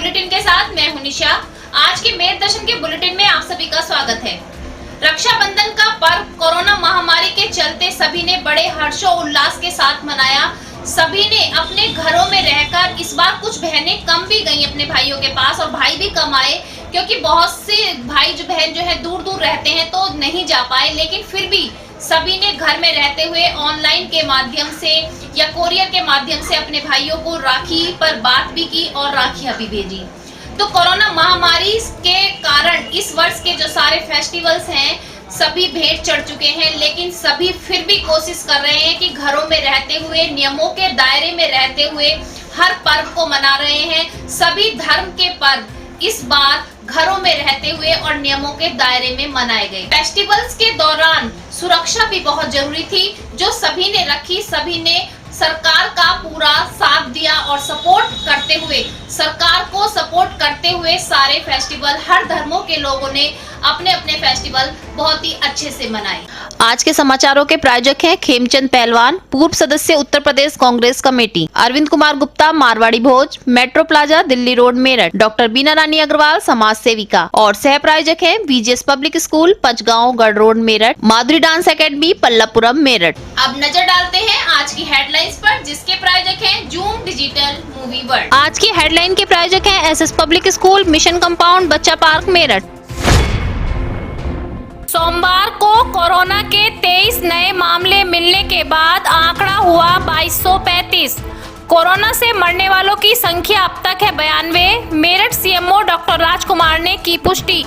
Bulletin के साथ मैं हूं निशा। आज के मेर दर्शन के बुलेटिन में आप सभी का स्वागत है। रक्षाबंधन का पर्व कोरोना महामारी के चलते सभी ने बड़े हर्षोल्लास के साथ मनाया। सभी ने अपने घरों में रहकर, इस बार कुछ बहनें कम भी गईं अपने भाइयों के पास और भाई भी कम आए, क्योंकि बहुत से भाई बहन जो है दूर दूर रहते हैं तो नहीं जा पाए। लेकिन फिर भी सभी ने घर में रहते हुए ऑनलाइन के माध्यम से या कोरियर के माध्यम से अपने भाइयों को राखी पर बात भी की और राखियां भी भेजी। तो कोरोना महामारी के कारण इस वर्ष के जो सारे फेस्टिवल्स हैं सभी भेंट चढ़ चुके हैं, लेकिन सभी फिर भी कोशिश कर रहे हैं कि घरों में रहते हुए, नियमों के दायरे में रहते हुए हर पर्व को मना रहे हैं। सभी धर्म के पर्व इस बार घरों में रहते हुए और नियमों के दायरे में मनाए गए। फेस्टिवल्स के दौरान सुरक्षा भी बहुत जरूरी थी, जो सभी ने रखी। सभी ने सरकार का पूरा साथ दिया और सपोर्ट करते हुए, सरकार को सपोर्ट करते हुए सारे फेस्टिवल, हर धर्मों के लोगों ने अपने अपने फेस्टिवल बहुत ही अच्छे से मनाए। आज के समाचारों के प्रायोजक हैं खेमचंद पहलवान, पूर्व सदस्य Uttar Pradesh Congress committee, Arvind Kumar Gupta, Marwari Bhoj, metro plaza, Delhi road, Meerut, doctor Beena Rani Agarwal, समाज सेविका, और सह प्रायोजक हैं VGS पब्लिक स्कूल, पंचगांव, गढ़ रोड, मेरठ, माधुरी डांस एकेडमी, पल्लवपुरम, मेरठ। अब नजर डालते हैं आज की हेडलाइंस पर, जिसके प्रायोजक हैं जूम डिजिटल मूवी वर्ल्ड। आज की हेडलाइन के प्रायोजक हैं SS public school, mission compound, बच्चा पार्क, मेरठ। सोमवार को कोरोना के 23 नए मामले मिलने के बाद आंकड़ा हुआ 2235। कोरोना से मरने वालों की संख्या अब तक है 92। मेरठ CMO डॉक्टर राजकुमार ने की पुष्टि।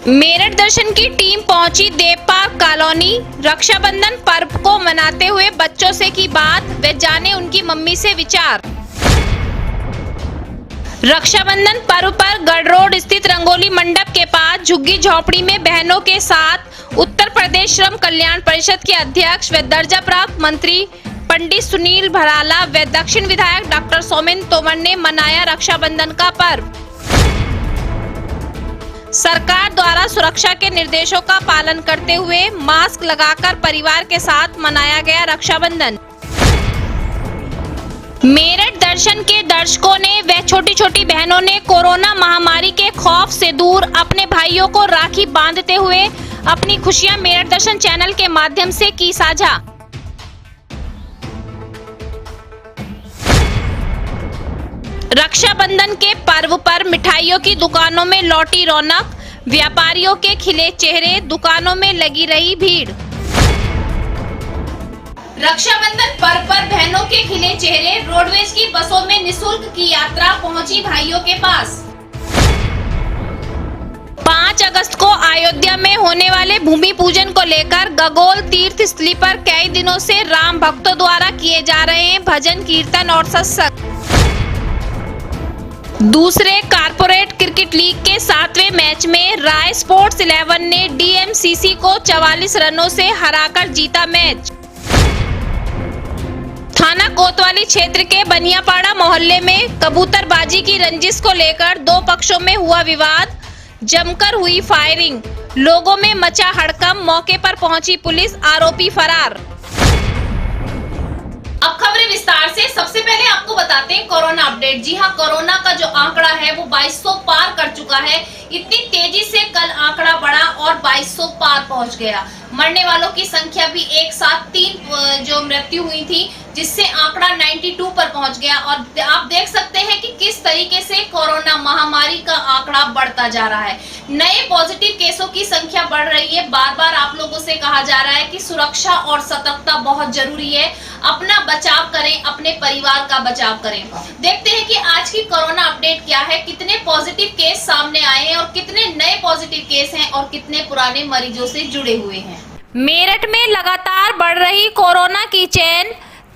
मेरठ दर्शन की टीम पहुंची देव पार्क कॉलोनी। रक्षाबंधन पर्व को मनाते हुए बच्चों से की बात, वे जाने उनकी मम्मी से विचार। रक्षाबंधन पर्व पर गढ़ रोड स्थित रंगोली मंडप के पास झुग्गी झोपड़ी में बहनों के साथ उत्तर प्रदेश श्रम कल्याण परिषद के अध्यक्ष व दर्जा प्राप्त मंत्री पंडित सुनील भराला व दक्षिण विधायक डॉक्टर सोमेन तोमर ने मनाया रक्षाबंधन का पर्व। सरकार द्वारा सुरक्षा के निर्देशों का पालन करते हुए मास्क लगाकर परिवार के साथ मनाया गया रक्षाबंधन। मेरठ दर्शन के दर्शकों ने व छोटी छोटी बहनों ने कोरोना महामारी के खौफ से दूर अपने भाइयों को राखी बांधते हुए अपनी खुशियां मेरठ दर्शन चैनल के माध्यम से की साझा। रक्षाबंधन के पर्व पर मिठाइयों की दुकानों में लौटी रौनक, व्यापारियों के खिले चेहरे, दुकानों में लगी रही भीड़। रक्षाबंधन पर्व पर बहनों के खिले चेहरे, रोडवेज की बसों में निशुल्क की यात्रा पहुंची भाइयों के पास। 5 अगस्त को अयोध्या में होने वाले भूमि पूजन को लेकर गगोल तीर्थ स्थली पर कई दिनों से राम भक्तों द्वारा किए जा रहे हैं भजन कीर्तन और सत्संग। दूसरे कारपोरेट क्रिकेट लीग के 7वें मैच में राय स्पोर्ट्स 11 ने DMCC को 44 रनों से हराकर जीता मैच। थाना कोतवाली क्षेत्र के बनियापाड़ा मोहल्ले में कबूतरबाजी की रंजिश को लेकर 2 पक्षों में हुआ विवाद, जमकर हुई फायरिंग, लोगों में मचा हड़कंप, मौके पर पहुंची पुलिस, आरोपी फरार। अब खबरें विस्तार से। सबसे पहले आपको बताते हैं कोरोना अपडेट। जी हाँ, कोरोना का जो आंकड़ा है वो 2200 पार कर चुका है। इतनी तेजी से कल आंकड़ा बढ़ा और 2200 पार पहुंच गया। मरने वालों की संख्या भी एक साथ 3 जो मृत्यु हुई थी, जिससे आंकड़ा 92 पर पहुंच गया। और आप देख सकते हैं कि किस तरीके से कोरोना महामारी का आंकड़ा बढ़ता जा रहा है। नए पॉजिटिव केसों की संख्या बढ़ रही है। बार बार आप लोगों से कहा जा रहा है कि सुरक्षा और सतर्कता बहुत जरूरी है। अपना बचाव करें, अपने परिवार का बचाव करें। देखते हैं कि आज की कोरोना अपडेट क्या है, कितने पॉजिटिव केस सामने आए हैं और कितने नए पॉजिटिव केस हैं और कितने पुराने मरीजों से जुड़े हुए हैं। मेरठ में लगातार बढ़ रही कोरोना की चेन।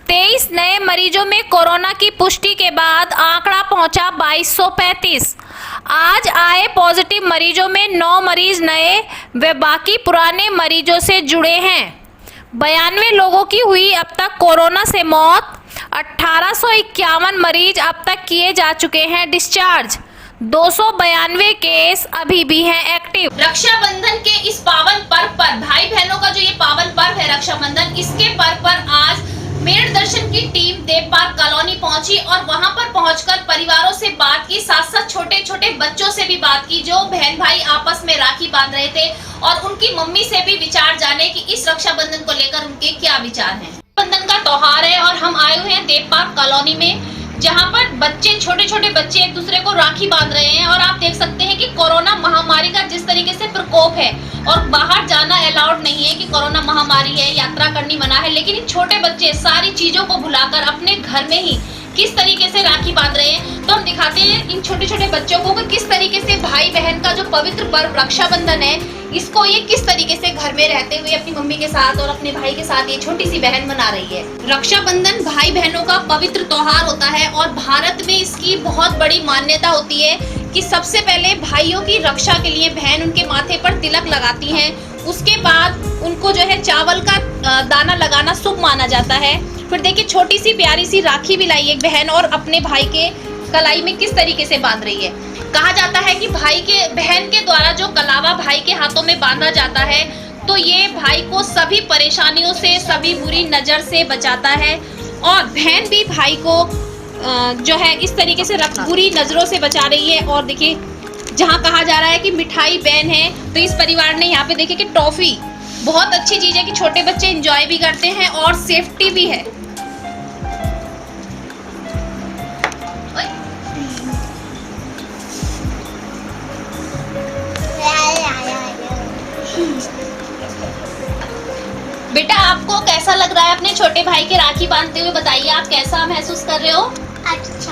23 नए मरीजों में कोरोना की पुष्टि के बाद आंकड़ा पहुंचा 2235। आज आए पॉजिटिव मरीजों में 9 मरीज नए व बाकी पुराने मरीजों से जुड़े हैं। 92 लोगों की हुई अब तक कोरोना से मौत। 1851 मरीज अब तक किए जा चुके हैं डिस्चार्ज। 292 केस अभी भी हैं एक्टिव। रक्षाबंधन के इस पावन पर्व पर, भाई बहनों का जो ये पावन पर्व है रक्षाबंधन, इसके पर्व पर आज मेरठ दर्शन की टीम देव पार्क कॉलोनी पहुंची और वहां पर पहुंचकर परिवारों से बात की, साथ साथ छोटे छोटे बच्चों से भी बात की जो बहन भाई आपस में राखी बांध रहे थे, और उनकी मम्मी से भी विचार जाने कि इस रक्षाबंधन को लेकर उनके क्या विचार हैं। रक्षाबंधन का त्योहार है और हम आए हुए हैं देव पार्क कॉलोनी में, जहां पर बच्चे, छोटे छोटे बच्चे एक दूसरे को राखी बांध रहे हैं। और आप देख सकते हैं कि कोरोना महामारी का जिस तरीके से प्रकोप है और बाहर जाना अलाउड नहीं है कि कोरोना महामारी है, यात्रा करनी मना है, लेकिन इन छोटे बच्चे सारी चीजों को भुलाकर अपने घर में ही किस तरीके से राखी बांध रहे हैं। तो हम दिखाते हैं इन छोटे छोटे बच्चों को कि किस तरीके से भाई बहन का जो पवित्र पर्व रक्षाबंधन है, इसको ये किस तरीके से घर में रहते हुए अपनी मम्मी के साथ और अपने भाई के साथ ये छोटी सी बहन मना रही है। रक्षाबंधन भाई बहनों का पवित्र त्योहार होता है और भारत में इसकी बहुत बड़ी मान्यता होती है कि सबसे पहले भाइयों की रक्षा के लिए बहन उनके माथे पर तिलक लगाती हैं, उसके बाद उनको जो है चावल का दाना लगाना शुभ माना जाता है। फिर देखिए छोटी सी प्यारी सी राखी भी लाई एक बहन और अपने भाई के कलाई में किस तरीके से बांध रही है। कहा जाता है कि बहन के द्वारा जो कलावा भाई के हाथों में बांधा जाता है तो ये भाई को सभी परेशानियों से, सभी बुरी नजर से बचाता है, और बहन भी भाई को जो है इस तरीके से बुरी नजरों से बचा रही है। और देखिए जहाँ कहा जा रहा है कि मिठाई बैन है, तो इस परिवार ने यहाँ पे देखिए कि टॉफी, बहुत अच्छी चीज है कि छोटे बच्चे एंजॉय भी करते हैं और सेफ्टी भी है। बेटा आपको कैसा लग रहा है अपने छोटे भाई के राखी बांधते हुए? बताइए आप कैसा महसूस कर रहे हो? अच्छा।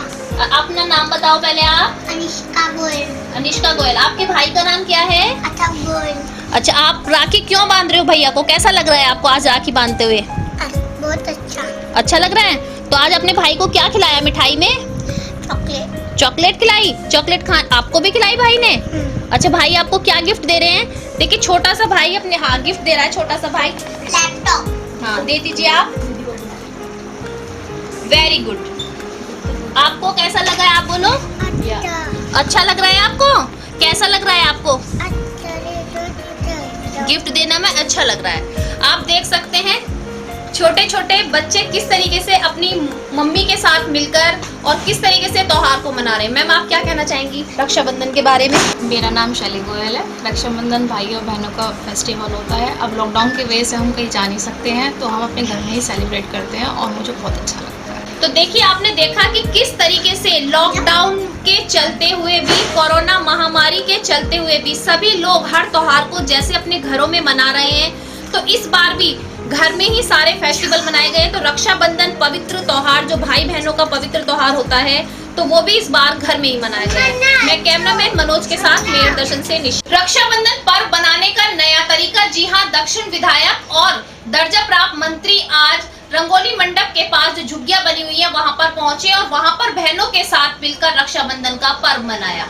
अपना नाम बताओ पहले आप। अनिष्का गोयल। अनिष्का गोयल। आपके भाई का नाम क्या है? अथर्व गोयल। अच्छा, आप राखी क्यों बांध रहे हो भैया को? कैसा लग रहा है आपको आज राखी बांधते हुए? बहुत अच्छा। अच्छा लग रहा है। तो आज अपने भाई को क्या खिलाया मिठाई में? चॉकलेट। चॉकलेट खिलाई? चॉकलेट आपको भी खिलाई भाई ने? अच्छा, भाई आपको क्या गिफ्ट दे रहे हैं? देखिए छोटा सा भाई अपने गिफ्ट दे रहा है, छोटा सा भाई। लैपटॉप। हाँ दे दीजिए आप। Very good. आपको कैसा लगा है आप बोलो? अच्छा लग रहा है आपको? कैसा लग रहा है आपको? गिफ्ट देना में अच्छा लग रहा है। आप देख सकते हैं छोटे छोटे बच्चे किस तरीके से अपनी मम्मी के साथ मिलकर और किस तरीके से त्योहार को मना रहे हैं। मैम आप क्या कहना चाहेंगी रक्षाबंधन के बारे में? मेरा नाम शैली गोयल है। रक्षाबंधन भाई और बहनों का फेस्टिवल होता है। अब लॉकडाउन की वजह से हम कहीं जा नहीं सकते हैं, तो हम अपने घर में ही सेलिब्रेट करते हैं और मुझे बहुत अच्छा लगता है। तो देखिए आपने देखा कि किस तरीके से लॉकडाउन के चलते हुए भी, कोरोना महामारी के चलते हुए भी सभी लोग हर त्योहार को जैसे अपने घरों में मना रहे हैं, तो इस बार भी घर में ही सारे फेस्टिवल मनाए गए। तो रक्षाबंधन पवित्र त्योहार जो भाई बहनों का पवित्र त्योहार होता है, तो वो भी इस बार घर में ही मनाया गया। मैं कैमरामैन मनोज के साथ मेरठ दर्शन से निशा। रक्षाबंधन पर्व बनाने का नया तरीका। जी हाँ, दक्षिण विधायक और दर्जा प्राप्त मंत्री आज रंगोली मंडप के पास जो झुग्गियां बनी हुई है वहां पर पहुंचे और वहां पर बहनों के साथ मिलकर रक्षाबंधन का पर्व मनाया।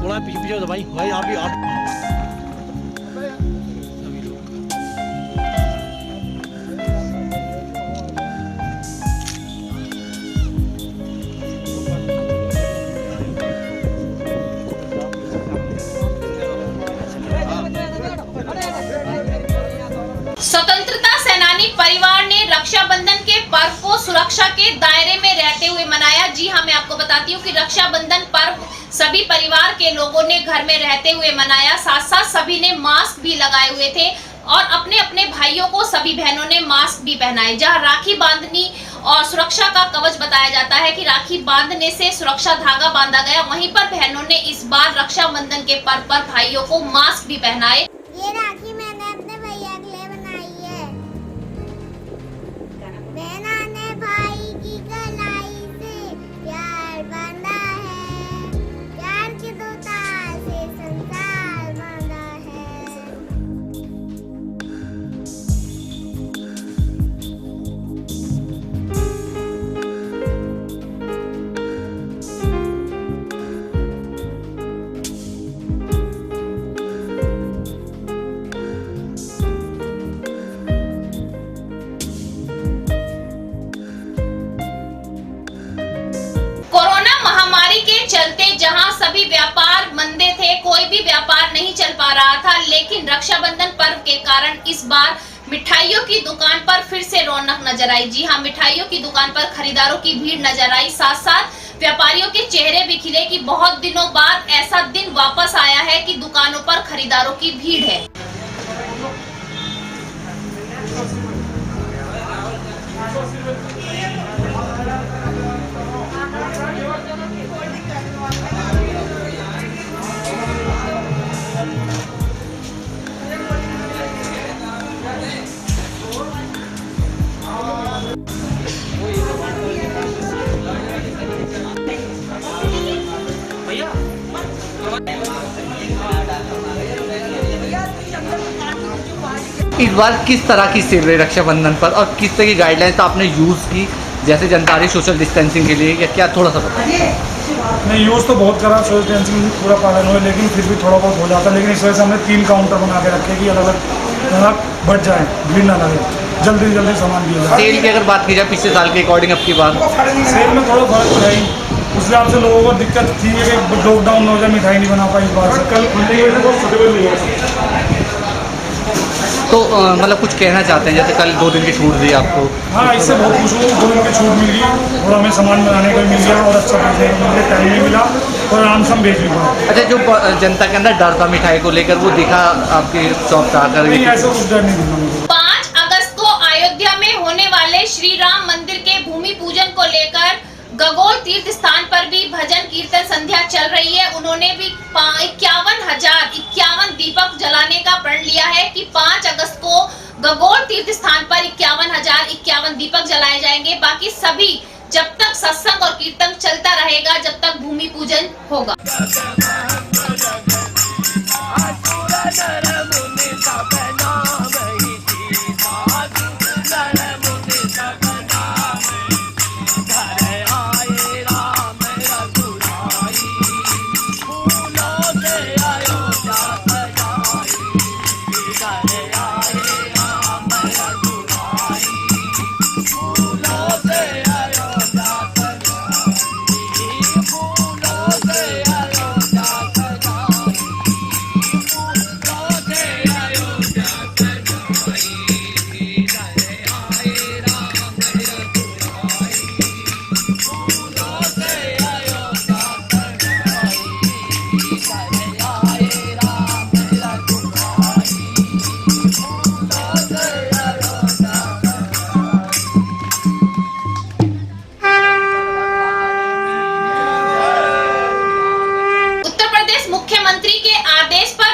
थोड़ा पीछे हो भाई आप भी आप स्वतंत्रता सेनानी परिवार ने रक्षाबंधन के पर्व को सुरक्षा के दायरे में रहते हुए मनाया। जी हाँ, मैं आपको बताती हूँ कि रक्षाबंधन पर्व सभी परिवार के लोगों ने घर में रहते हुए मनाया। साथ साथ सभी ने मास्क भी लगाए हुए थे और अपने अपने भाइयों को सभी बहनों ने मास्क भी पहनाए। जहां राखी बांधनी और सुरक्षा का कवच बताया जाता है कि राखी बांधने से सुरक्षा धागा बांधा गया, वहीं पर बहनों ने इस बार रक्षाबंधन के पर्व पर भाइयों को मास्क भी पहनाए। ये राखी मैंने अपने भैया के लिए बनाई है। बहना ने भाई की कलाई से प्यार बांधा है, प्यार के दो तार से संसार बांधा है। कोरोना महामारी के चलते जहां सभी व्यापार मंदे थे, कोई भी व्यापार नहीं चल पा रहा था, लेकिन रक्षाबंधन पर्व के कारण इस बार मिठाइयों की दुकान पर फिर से रौनक नजर आई। जी हाँ, मिठाइयों की दुकान पर खरीदारों की भीड़ नजर आई। साथ साथ व्यापारियों के चेहरे भी खिले कि बहुत दिनों बाद ऐसा दिन वापस आया है कि दुकानों पर खरीदारों की भीड़ है। इस बार किस तरह की सेल रही रक्षाबंधन पर और किस तरह की गाइडलाइंस आपने यूज़ की, जैसे जनता रही सोशल डिस्टेंसिंग के लिए, या क्या थोड़ा सा बताइए। नहीं, यूज़ तो बहुत करा, सोशल डिस्टेंसिंग पूरा पालन हुआ, लेकिन फिर भी थोड़ा बहुत हो जाता है। लेकिन इस वजह से हमने 3 काउंटर बना के रखे कि अलग अलग बढ़ जाए, भीड़ ना लगे, जल्दी से जल्दी सामान दिया जाए। सेल की अगर बात की जाए पिछले साल के अकॉर्डिंग अब की बात, सेल में थोड़ा फर्क है ही, उस हिसाब से लोगों को दिक्कत थी कि लॉकडाउन हो जाए, मिठाई नहीं बना पाई इस बार से। कल तो मतलब कुछ कहना चाहते हैं, जैसे कल 2 दिन की छूट दी आपको? हाँ, इससे बहुत खुश हूँ, 2 दिन की छूट मिल गई और हमें सामान बनाने का मिल गया और अच्छा बेचने का मिल गया, टाइम भी मिला और आराम से हम बेच भी पाए। अच्छा, जो जनता के अंदर डर था मिठाई को लेकर, वो दिखा आपकी शॉप से आकर? नहीं, ऐसा कुछ डर नहीं दिखा मुझे। 5 अगस्त को अयोध्या में होने वाले श्री राम मंदिर के भूमि पूजन को लेकर गगोल तीर्थ स्थान पर भी भजन कीर्तन संध्या चल रही है। उन्होंने भी 51,051 दीपक जलाने का प्रण लिया है कि 5 अगस्त को गगोल तीर्थ स्थान पर 51,051 दीपक जलाए जाएंगे। बाकी सभी जब तक सत्संग और कीर्तन चलता रहेगा, जब तक भूमि पूजन होगा।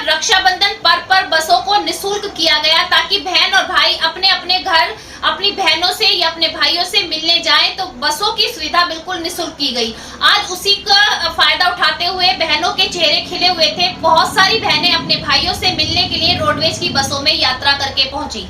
रक्षाबंधन पर्व पर बसों को निःशुल्क किया गया ताकि बहन और भाई अपने अपने घर अपनी बहनों से या अपने भाइयों से मिलने जाएं, तो बसों की सुविधा बिल्कुल निःशुल्क की गई। आज उसी का फायदा उठाते हुए बहनों के चेहरे खिले हुए थे। बहुत सारी बहनें अपने भाइयों से मिलने के लिए रोडवेज की बसों में यात्रा करके पहुंची।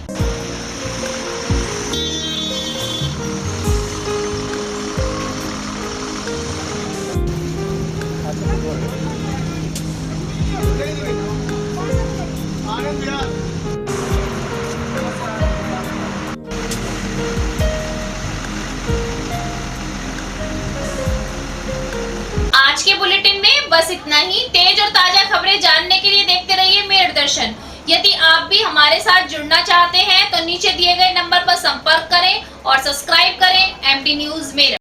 आज के बुलेटिन में बस इतना ही। तेज और ताजा खबरें जानने के लिए देखते रहिए मेरठ दर्शन। यदि आप भी हमारे साथ जुड़ना चाहते हैं तो नीचे दिए गए नंबर पर संपर्क करें और सब्सक्राइब करें एमटी न्यूज मेरठ।